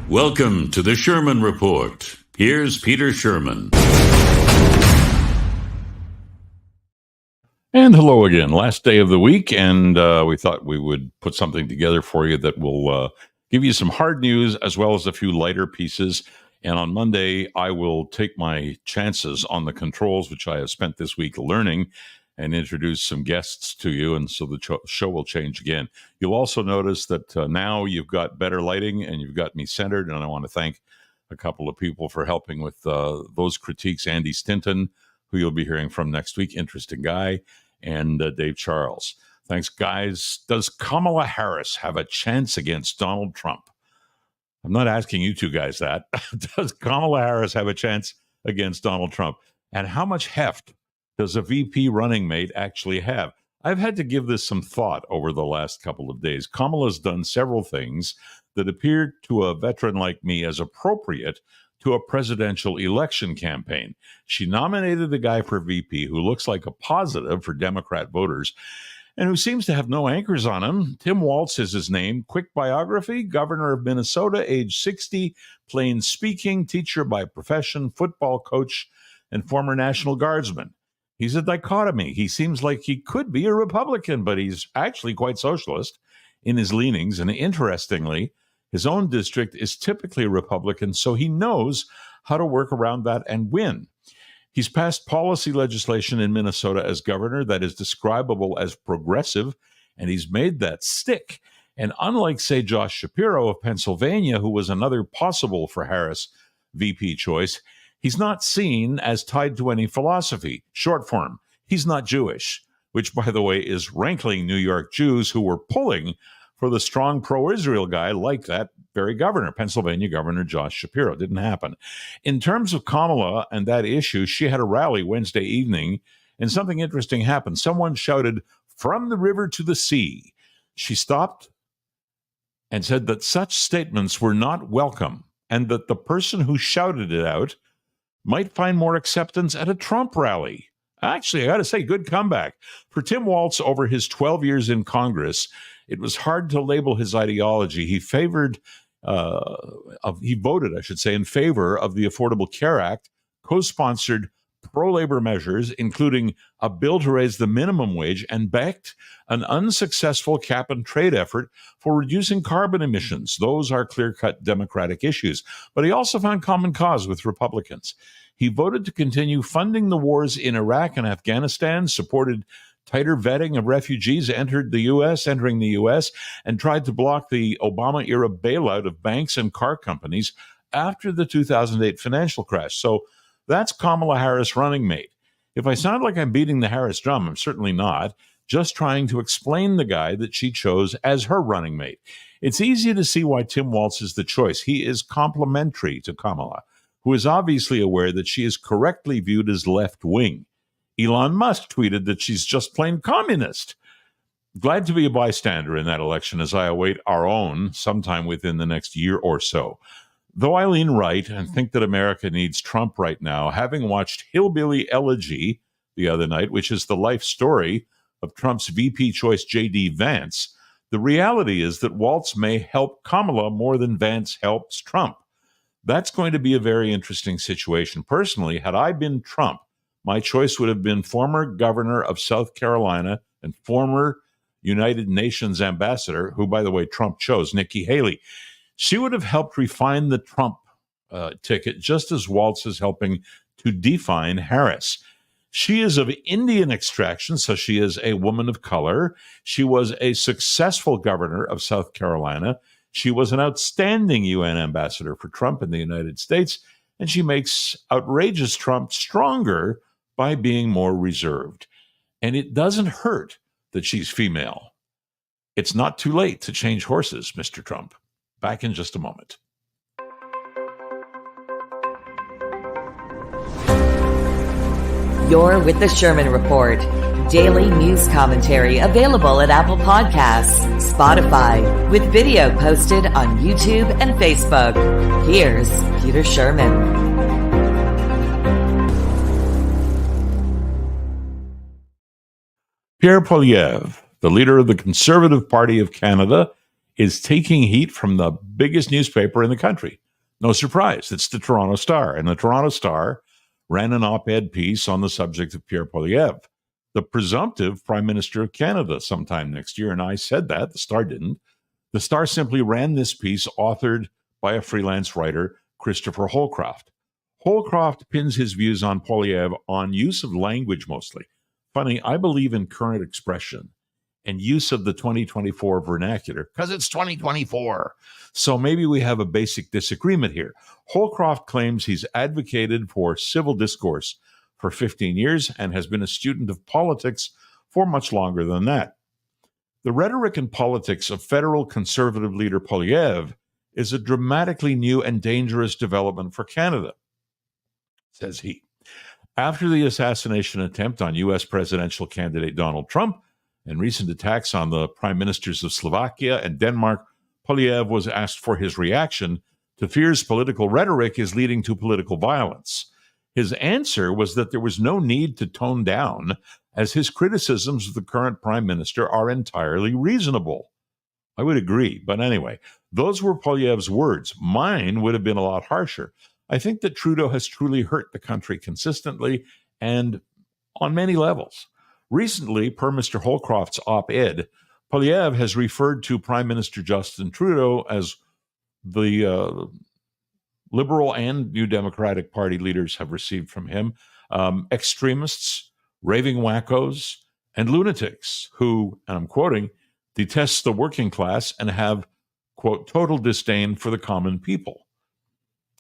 Welcome to the Sherman Report. Here's Peter Sherman. And hello again. Last day of the week, and we thought we would put something together for you that will give you some hard news as well as a few lighter pieces. And on Monday, I will take my chances on the controls, which I have spent this week learning, and introduce some guests to you. And so the show will change again. You'll also notice that now you've got better lighting and you've got me centered. And I want to thank a couple of people for helping with those critiques. Andy Stinton, who you'll be hearing from next week, interesting guy, and Dave Charles. Thanks, guys. Does Kamala Harris have a chance against Donald Trump? I'm not asking you two guys that. Does Kamala Harris have a chance against Donald Trump? And how much heft does a VP running mate actually have? I've had to give this some thought over the last couple of days. Kamala's done several things that appear to a veteran like me as appropriate to a presidential election campaign. She nominated a guy for VP who looks like a positive for Democrat voters and who seems to have no anchors on him. Tim Walz is his name. Quick biography: governor of Minnesota, age 60, plain speaking, teacher by profession, football coach, and former National Guardsman. He's a dichotomy. He seems like he could be a Republican, but he's actually quite socialist in his leanings. And interestingly, his own district is typically Republican, so he knows how to work around that and win. He's passed policy legislation in Minnesota as governor that is describable as progressive, and he's made that stick. And unlike, say, Josh Shapiro of Pennsylvania, who was another possible for Harris VP choice, he's not seen as tied to any philosophy. Short form, he's not Jewish, which, by the way, is rankling New York Jews who were pulling for the strong pro-Israel guy like that very governor, Pennsylvania Governor Josh Shapiro. Didn't happen. In terms of Kamala and that issue, she had a rally Wednesday evening, and something interesting happened. Someone shouted, "From the river to the sea." She stopped and said that such statements were not welcome, and that the person who shouted it out might find more acceptance at a Trump rally. Actually, I got to say, good comeback. For Tim Walz, over his 12 years in Congress, it was hard to label his ideology. He voted, I should say, in favor of the Affordable Care Act, co-sponsored pro-labor measures, including a bill to raise the minimum wage, and backed an unsuccessful cap-and-trade effort for reducing carbon emissions. Those are clear-cut Democratic issues. But he also found common cause with Republicans. He voted to continue funding the wars in Iraq and Afghanistan, supported tighter vetting of refugees entering the U.S., and tried to block the Obama-era bailout of banks and car companies after the 2008 financial crash. So that's Kamala Harris' running mate. If I sound like I'm beating the Harris drum, I'm certainly not, just trying to explain the guy that she chose as her running mate. It's easy to see why Tim Walz is the choice. He is complementary to Kamala, who is obviously aware that she is correctly viewed as left-wing. Elon Musk tweeted that she's just plain communist. Glad to be a bystander in that election as I await our own sometime within the next year or so. Though I lean right and think that America needs Trump right now, having watched Hillbilly Elegy the other night, which is the life story of Trump's VP choice J.D. Vance, the reality is that Walz may help Kamala more than Vance helps Trump. That's going to be a very interesting situation. Personally, had I been Trump, my choice would have been former governor of South Carolina and former United Nations ambassador, who, by the way, Trump chose, Nikki Haley. She would have helped refine the Trump ticket, just as Walz is helping to define Harris. She is of Indian extraction, so she is a woman of color. She was a successful governor of South Carolina. She was an outstanding UN ambassador for Trump in the United States, and she makes outrageous Trump stronger by being more reserved. And it doesn't hurt that she's female. It's not too late to change horses, Mr. Trump. Back in just a moment. You're with the Sherman Report. Daily news commentary available at Apple Podcasts, Spotify, with video posted on YouTube and Facebook. Here's Peter Sherman. Pierre Poilievre, the leader of the Conservative Party of Canada, is taking heat from the biggest newspaper in the country. No surprise, it's the Toronto Star. And the Toronto Star ran an op-ed piece on the subject of Pierre Poilievre, the presumptive Prime Minister of Canada sometime next year. And I said that, the Star didn't. The Star simply ran this piece authored by a freelance writer, Christopher Holcroft. Holcroft pins his views on Poilievre on use of language mostly. Funny, I believe in current expression and use of the 2024 vernacular because it's 2024. So maybe we have a basic disagreement here. Holcroft claims he's advocated for civil discourse for 15 years and has been a student of politics for much longer than that. The rhetoric and politics of federal conservative leader Poilievre is a dramatically new and dangerous development for Canada, says he. After the assassination attempt on U.S. presidential candidate Donald Trump and recent attacks on the prime ministers of Slovakia and Denmark, Poilievre was asked for his reaction to fears political rhetoric is leading to political violence. His answer was that there was no need to tone down, as his criticisms of the current prime minister are entirely reasonable. I would agree, but anyway, those were Poilievre's words. Mine would have been a lot harsher. I think that Trudeau has truly hurt the country consistently and on many levels. Recently, per Mr. Holcroft's op-ed, Poilievre has referred to Prime Minister Justin Trudeau as the Liberal and New Democratic Party leaders have received from him, extremists, raving wackos, and lunatics who, and I'm quoting, detest the working class and have, quote, total disdain for the common people.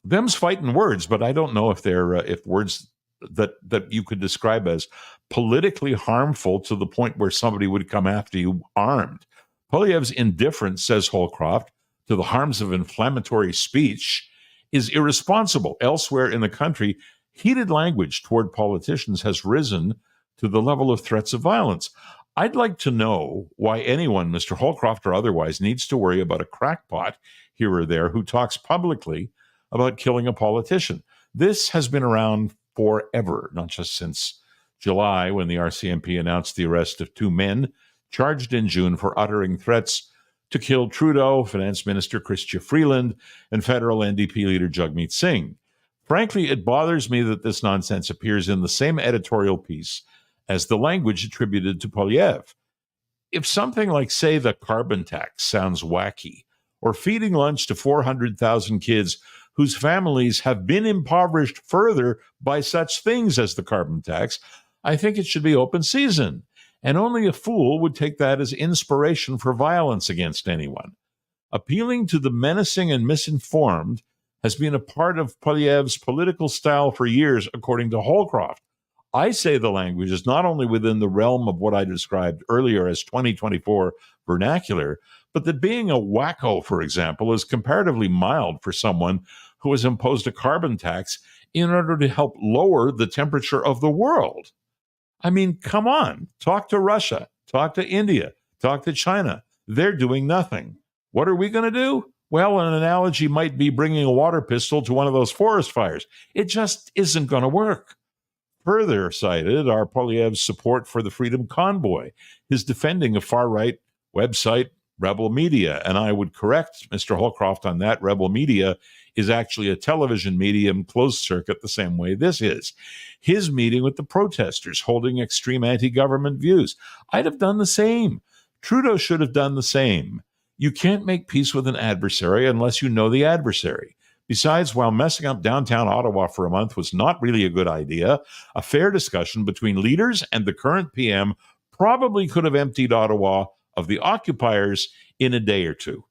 Them's fighting words, but I don't know if they're if words that you could describe as politically harmful to the point where somebody would come after you armed. Poilievre's indifference, says Holcroft, to the harms of inflammatory speech is irresponsible. Elsewhere in the country, heated language toward politicians has risen to the level of threats of violence. I'd like to know why anyone, Mr. Holcroft or otherwise, needs to worry about a crackpot here or there who talks publicly about killing a politician. This has been around forever, not just since July, when the RCMP announced the arrest of two men charged in June for uttering threats to kill Trudeau, Finance Minister Chrystia Freeland, and federal NDP leader Jagmeet Singh. Frankly, it bothers me that this nonsense appears in the same editorial piece as the language attributed to Poilievre. If something like, say, the carbon tax sounds wacky, or feeding lunch to 400,000 kids whose families have been impoverished further by such things as the carbon tax, I think it should be open season. And only a fool would take that as inspiration for violence against anyone. Appealing to the menacing and misinformed has been a part of Poilievre's political style for years, according to Holcroft. I say the language is not only within the realm of what I described earlier as 2024 vernacular, but that being a wacko, for example, is comparatively mild for someone who has imposed a carbon tax in order to help lower the temperature of the world. I mean, come on, talk to Russia, talk to India, talk to China. They're doing nothing. What are we going to do? Well, an analogy might be bringing a water pistol to one of those forest fires. It just isn't going to work. Further cited are Poilievre's support for the Freedom Convoy, his defending of far-right website Rebel Media. And I would correct Mr. Holcroft on that. Rebel Media is actually a television medium closed circuit the same way this is. His meeting with the protesters holding extreme anti-government views. I'd have done the same. Trudeau should have done the same. You can't make peace with an adversary unless you know the adversary. Besides, while messing up downtown Ottawa for a month was not really a good idea, a fair discussion between leaders and the current PM probably could have emptied Ottawa of the occupiers in a day or two.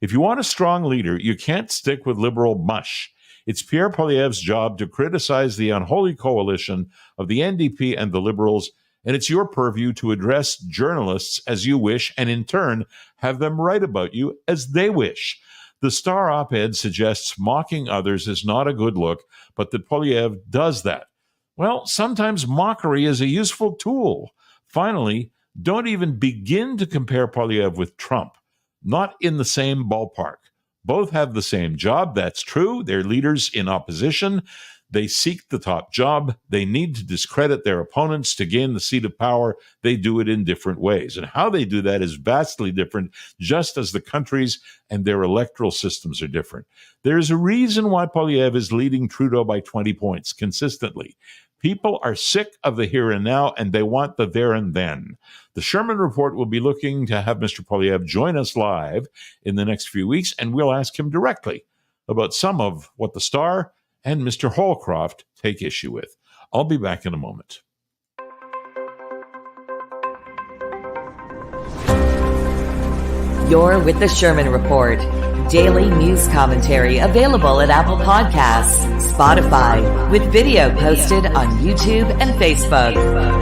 If you want a strong leader, you can't stick with liberal mush. It's Pierre Poilievre's job to criticize the unholy coalition of the NDP and the Liberals, and it's your purview to address journalists as you wish and in turn have them write about you as they wish. The Star op-ed suggests mocking others is not a good look, but that Poilievre does that. Well, sometimes mockery is a useful tool. Finally, don't even begin to compare Poilievre with Trump. Not in the same ballpark. Both have the same job, that's true. They're leaders in opposition. They seek the top job. They need to discredit their opponents to gain the seat of power. They do it in different ways. And how they do that is vastly different, just as the countries and their electoral systems are different. There's a reason why Poilievre is leading Trudeau by 20 points consistently. People are sick of the here and now, and they want the there and then. The Sherman Report will be looking to have Mr. Poilievre join us live in the next few weeks, and we'll ask him directly about some of what the Star and Mr. Holcroft take issue with. I'll be back in a moment. You're with the Sherman Report. Daily news commentary available at Apple Podcasts, Spotify, with video posted on YouTube and Facebook.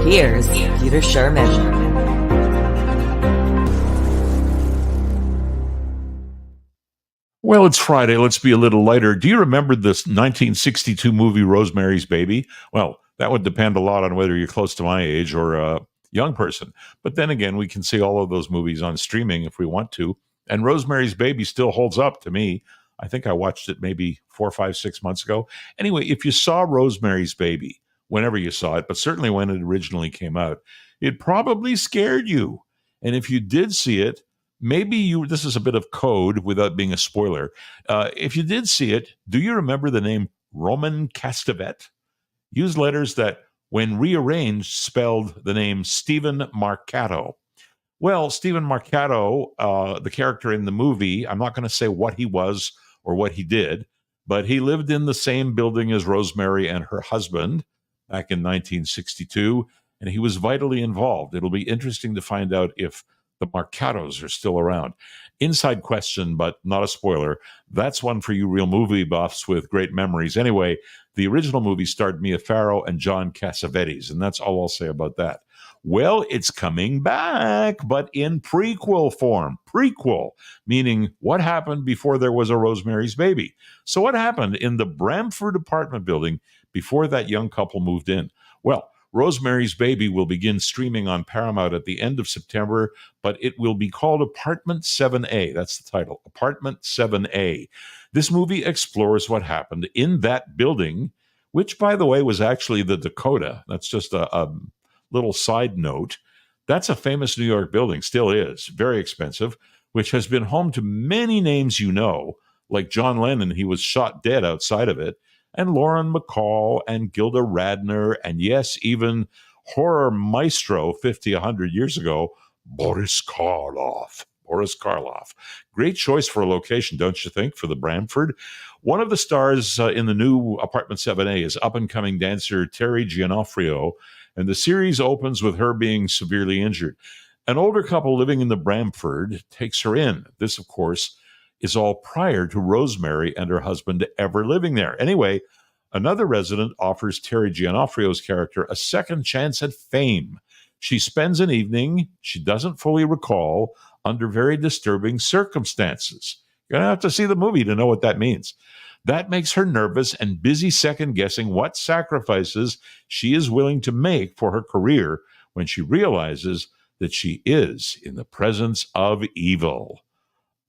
Here's Peter Sherman. Well, it's Friday. Let's be a little lighter. Do you remember this 1962 movie, Rosemary's Baby? Well, that would depend a lot on whether you're close to my age or a young person. But then again, we can see all of those movies on streaming if we want to. And Rosemary's Baby still holds up to me. I think I watched it maybe 4, 5, 6 months ago. Anyway, if you saw Rosemary's Baby, whenever you saw it, but certainly when it originally came out, it probably scared you. And if you did see it, this is a bit of code without being a spoiler. If you did see it, do you remember the name Roman Castevet? Use letters that, when rearranged, spelled the name Stephen Marcato. Well, Stephen Marcato, the character in the movie, I'm not going to say what he was or what he did, but he lived in the same building as Rosemary and her husband back in 1962, and he was vitally involved. It'll be interesting to find out if the Marcatos are still around. Inside question, but not a spoiler. That's one for you real movie buffs with great memories. Anyway, the original movie starred Mia Farrow and John Cassavetes, and that's all I'll say about that. Well, it's coming back, but in prequel form. Prequel, meaning what happened before there was a Rosemary's Baby. So what happened in the Bramford apartment building before that young couple moved in? Well, Rosemary's Baby will begin streaming on Paramount at the end of September, but it will be called Apartment 7A. That's the title, Apartment 7A. This movie explores what happened in that building, which, by the way, was actually the Dakota. That's just a little side note. That's a famous New York building, still is, very expensive, which has been home to many names you know, like John Lennon. He was shot dead outside of it, and Lauren Bacall and Gilda Radner, and yes, even horror maestro 100 years ago, Boris Karloff. Great choice for a location, don't you think, for the Bramford? One of the stars in the new Apartment 7A is up-and-coming dancer Terry Giannoffrio, and the series opens with her being severely injured. An older couple living in the Bramford takes her in. This, of course, is all prior to Rosemary and her husband ever living there. Anyway, another resident offers Terry Giannoffrio's character a second chance at fame. She spends an evening she doesn't fully recall under very disturbing circumstances. You're going to have to see the movie to know what that means. That makes her nervous and busy second-guessing what sacrifices she is willing to make for her career when she realizes that she is in the presence of evil.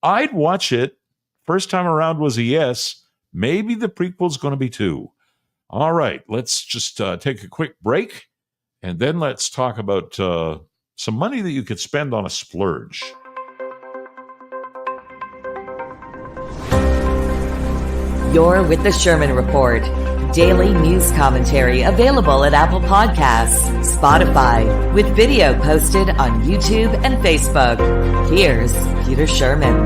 I'd watch it. First time around was a yes. Maybe the prequel's going to be too. All right, let's just take a quick break, and then let's talk about some money that you could spend on a splurge. You're with the Sherman Report. Daily news commentary available at Apple Podcasts, Spotify, with video posted on YouTube and Facebook. Here's Peter Sherman.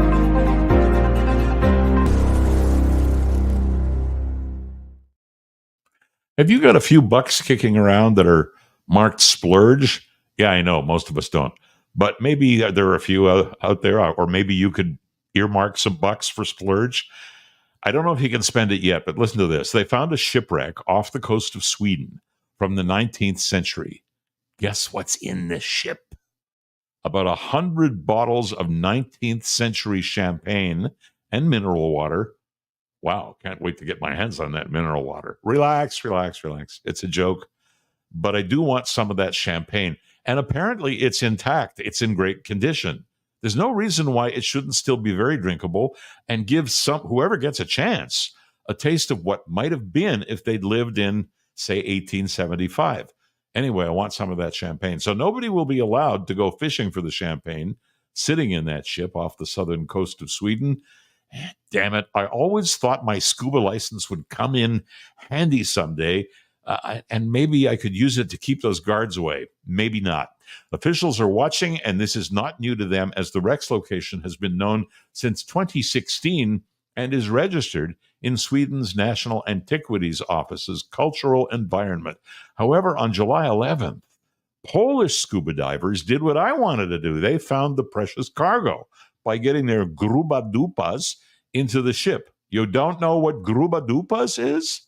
Have you got a few bucks kicking around that are marked splurge? Yeah, I know, most of us don't. But maybe there are a few out there, or maybe you could earmark some bucks for splurge. I don't know if you can spend it yet, but listen to this. They found a shipwreck off the coast of Sweden from the 19th century. Guess what's in this ship? About 100 bottles of 19th century champagne and mineral water. Wow, can't wait to get my hands on that mineral water. Relax. It's a joke. But I do want some of that champagne. And apparently it's intact. It's in great condition. There's no reason why it shouldn't still be very drinkable and give whoever gets a chance a taste of what might have been if they'd lived in, say, 1875. Anyway, I want some of that champagne. So nobody will be allowed to go fishing for the champagne sitting in that ship off the southern coast of Sweden. Damn it. I always thought my scuba license would come in handy someday, and maybe I could use it to keep those guards away. Maybe not. Officials are watching, and this is not new to them, as the wreck's location has been known since 2016 and is registered in Sweden's National Antiquities Office's cultural environment. However, on July 11th, Polish scuba divers did what I wanted to do. They found the precious cargo by getting their gruba dupas into the ship. You don't know what gruba dupas is?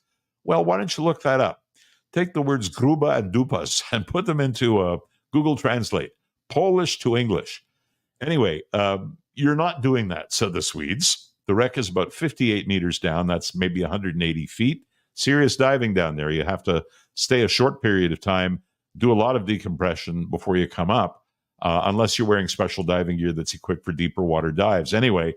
Well, why don't you look that up? Take the words gruba and dupas and put them into Google Translate, Polish to English. Anyway, you're not doing that, said the Swedes. The wreck is about 58 meters down. That's maybe 180 feet. Serious diving down there. You have to stay a short period of time, do a lot of decompression before you come up, unless you're wearing special diving gear that's equipped for deeper water dives. Anyway,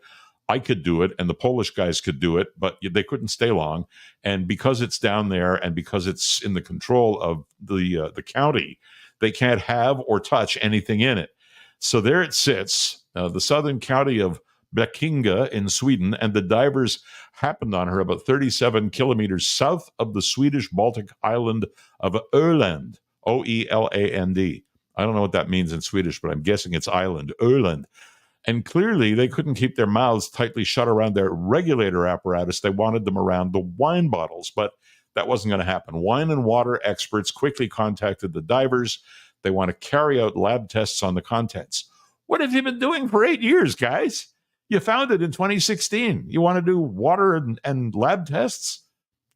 I could do it, and the Polish guys could do it, but they couldn't stay long. And because it's down there and because it's in the control of the county, they can't have or touch anything in it. So there it sits, the southern county of Blekinge in Sweden, and the divers happened on her about 37 kilometers south of the Swedish Baltic island of Öland, Oeland. I don't know what that means in Swedish, but I'm guessing it's island, Öland. And clearly, they couldn't keep their mouths tightly shut around their regulator apparatus. They wanted them around the wine bottles, but that wasn't going to happen. Wine and water experts quickly contacted the divers. They want to carry out lab tests on the contents. What have you been doing for 8 years, guys? You found it in 2016. You want to do water and lab tests?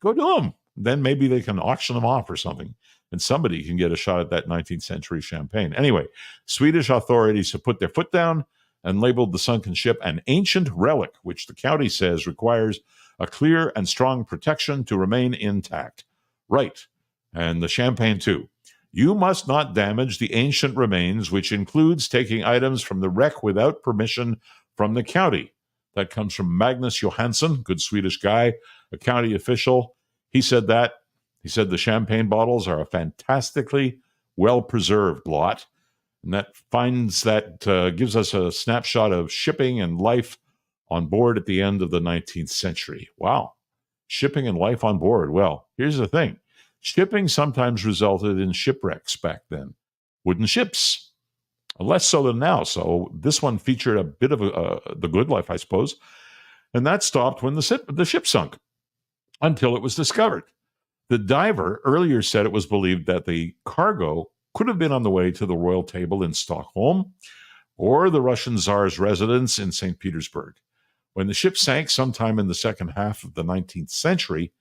Go do them. Then maybe they can auction them off or something, and somebody can get a shot at that 19th century champagne. Anyway, Swedish authorities have put their foot down and labeled the sunken ship an ancient relic, which the county says requires a clear and strong protection to remain intact. Right. And the champagne, too. You must not damage the ancient remains, which includes taking items from the wreck without permission from the county. That comes from Magnus Johansson, good Swedish guy, a county official. He said that. He said the champagne bottles are a fantastically well-preserved lot. And that gives us a snapshot of shipping and life on board at the end of the 19th century. Wow. Shipping and life on board. Well, here's the thing. Shipping sometimes resulted in shipwrecks back then. Wooden ships. Less so than now. So this one featured a bit of the good life, I suppose. And that stopped when the ship sunk until it was discovered. The diver earlier said it was believed that the cargo could have been on the way to the royal table in Stockholm or the Russian Tsar's residence in St. Petersburg. When the ship sank sometime in the second half of the 19th century,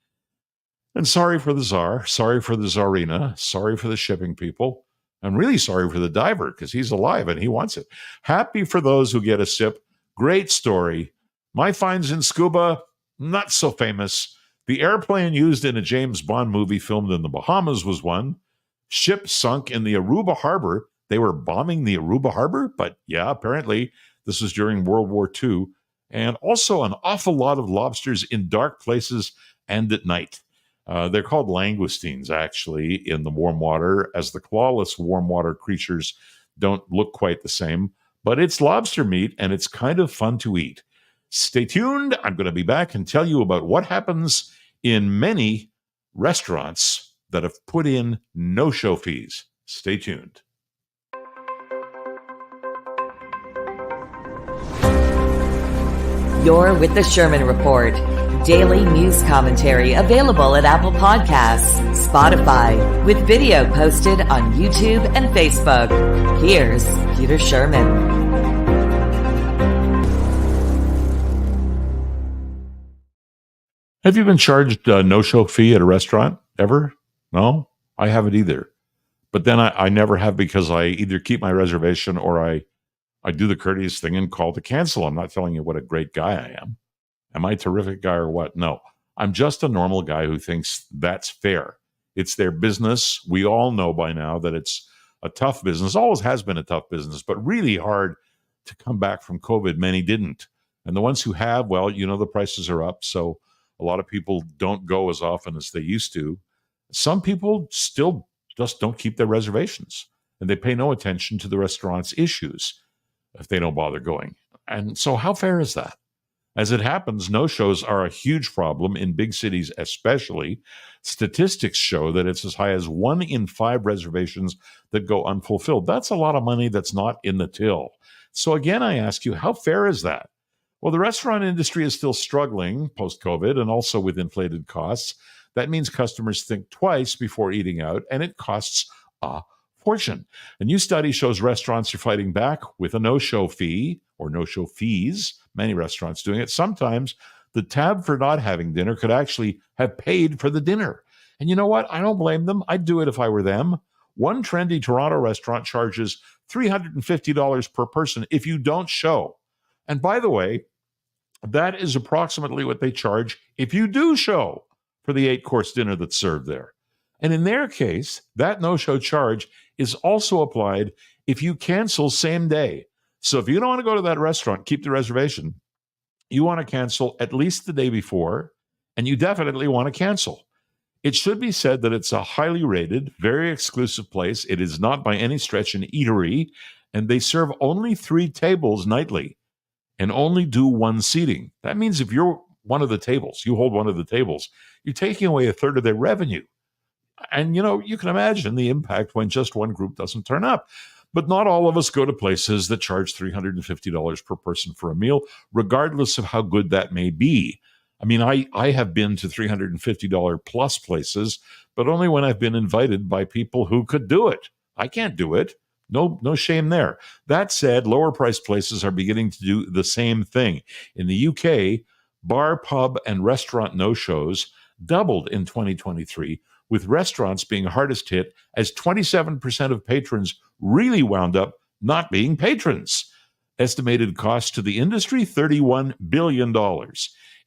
and sorry for the Tsar, sorry for the Tsarina, sorry for the shipping people, I'm really sorry for the diver because he's alive and he wants it. Happy for those who get a sip. Great story. My finds in scuba, not so famous. The airplane used in a James Bond movie filmed in the Bahamas was one. Ship sunk in the Aruba harbor. They were bombing the Aruba harbor, but yeah, apparently this was during World War II. And also an awful lot of lobsters in dark places and at night. They're called langoustines, actually, in the warm water, as the clawless warm water creatures don't look quite the same. But it's lobster meat, and it's kind of fun to eat. Stay tuned. I'm going to be back and tell you about what happens in many restaurants that have put in no-show fees. Stay tuned. You're with the Sherman Report. Daily news commentary available at Apple Podcasts, Spotify, with video posted on YouTube and Facebook. Here's Peter Sherman. Have you been charged a no-show fee at a restaurant ever? No, I haven't either. But then I never have, because I either keep my reservation or I do the courteous thing and call to cancel. I'm not telling you what a great guy I am. Am I a terrific guy or what? No, I'm just a normal guy who thinks that's fair. It's their business. We all know by now that it's a tough business, always has been a tough business, but really hard to come back from COVID. Many didn't. And the ones who have, well, you know, the prices are up. So A lot of people don't go as often as they used to. Some people still just don't keep their reservations, and they pay no attention to the restaurant's issues if they don't bother going. And so how fair is that? As it happens, no-shows are a huge problem in big cities especially. Statistics show that it's as high as 1 in 5 reservations that go unfulfilled. That's a lot of money that's not in the till. So again, I ask you, how fair is that? Well, the restaurant industry is still struggling post-COVID and also with inflated costs. That means customers think twice before eating out, and it costs a fortune. A new study shows restaurants are fighting back with a no-show fee or no-show fees. Many restaurants doing it. Sometimes the tab for not having dinner could actually have paid for the dinner. And you know what? I don't blame them. I'd do it if I were them. One trendy Toronto restaurant charges $350 per person if you don't show. And by the way, that is approximately what they charge if you do show for the 8-course dinner that's served there. And in their case, that no-show charge is also applied if you cancel same day. So if you don't want to go to that restaurant, keep the reservation. You want to cancel at least the day before, and you definitely want to cancel. It should be said that it's a highly rated, very exclusive place. It is not by any stretch an eatery, and they serve only 3 tables nightly and only do 1 seating. That means if you're one of the tables, you hold one of the tables, you're taking away a third of their revenue. And, you can imagine the impact when just one group doesn't turn up. But not all of us go to places that charge $350 per person for a meal, regardless of how good that may be. I mean, I have been to $350 plus places, but only when I've been invited by people who could do it. I can't do it. No shame there. That said, lower priced places are beginning to do the same thing. In the UK, bar, pub, and restaurant no-shows doubled in 2023, with restaurants being hardest hit as 27% of patrons really wound up not being patrons. Estimated cost to the industry, $31 billion.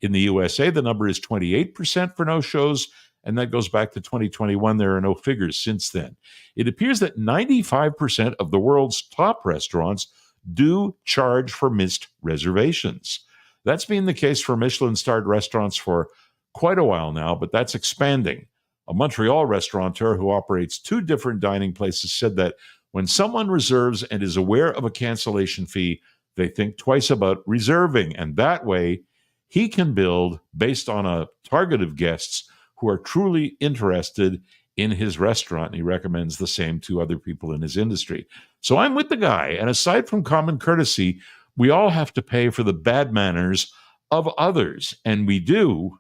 In the USA, the number is 28% for no-shows, and that goes back to 2021. There are no figures since then. It appears that 95% of the world's top restaurants do charge for missed reservations. That's been the case for Michelin-starred restaurants for quite a while now, but that's expanding. A Montreal restaurateur who operates 2 different dining places said that when someone reserves and is aware of a cancellation fee, they think twice about reserving. And that way, he can build based on a target of guests who are truly interested in his restaurant. And he recommends the same to other people in his industry. So I'm with the guy. And aside from common courtesy, we all have to pay for the bad manners of others. And we do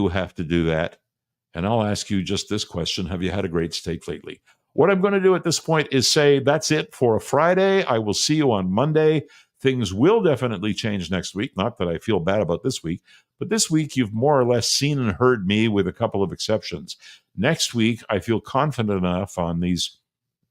have to do that. And I'll ask you just this question. Have you had a great steak lately? What I'm going to do at this point is say that's it for a Friday. I will see you on Monday. Things will definitely change next week. Not that I feel bad about this week, but this week you've more or less seen and heard me with a couple of exceptions. Next week, I feel confident enough on these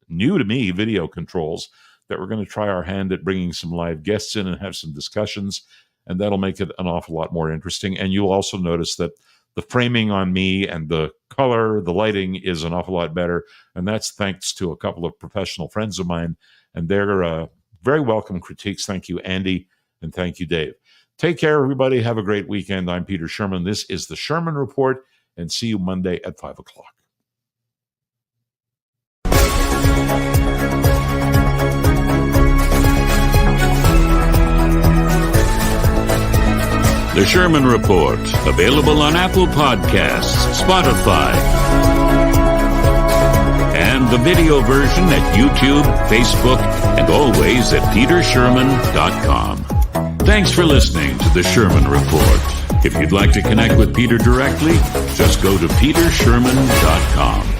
new to me video controls that we're going to try our hand at bringing some live guests in and have some discussions, and that'll make it an awful lot more interesting. And you'll also notice that the framing on me and the color, the lighting is an awful lot better. And that's thanks to a couple of professional friends of mine. And they're very welcome critiques. Thank you, Andy. And thank you, Dave. Take care, everybody. Have a great weekend. I'm Peter Sherman. This is the Sherman Report. And see you Monday at 5 o'clock. The Sherman Report, available on Apple Podcasts, Spotify, and the video version at YouTube, Facebook, and always at petersherman.com. Thanks for listening to the Sherman Report. If you'd like to connect with Peter directly, just go to petersherman.com.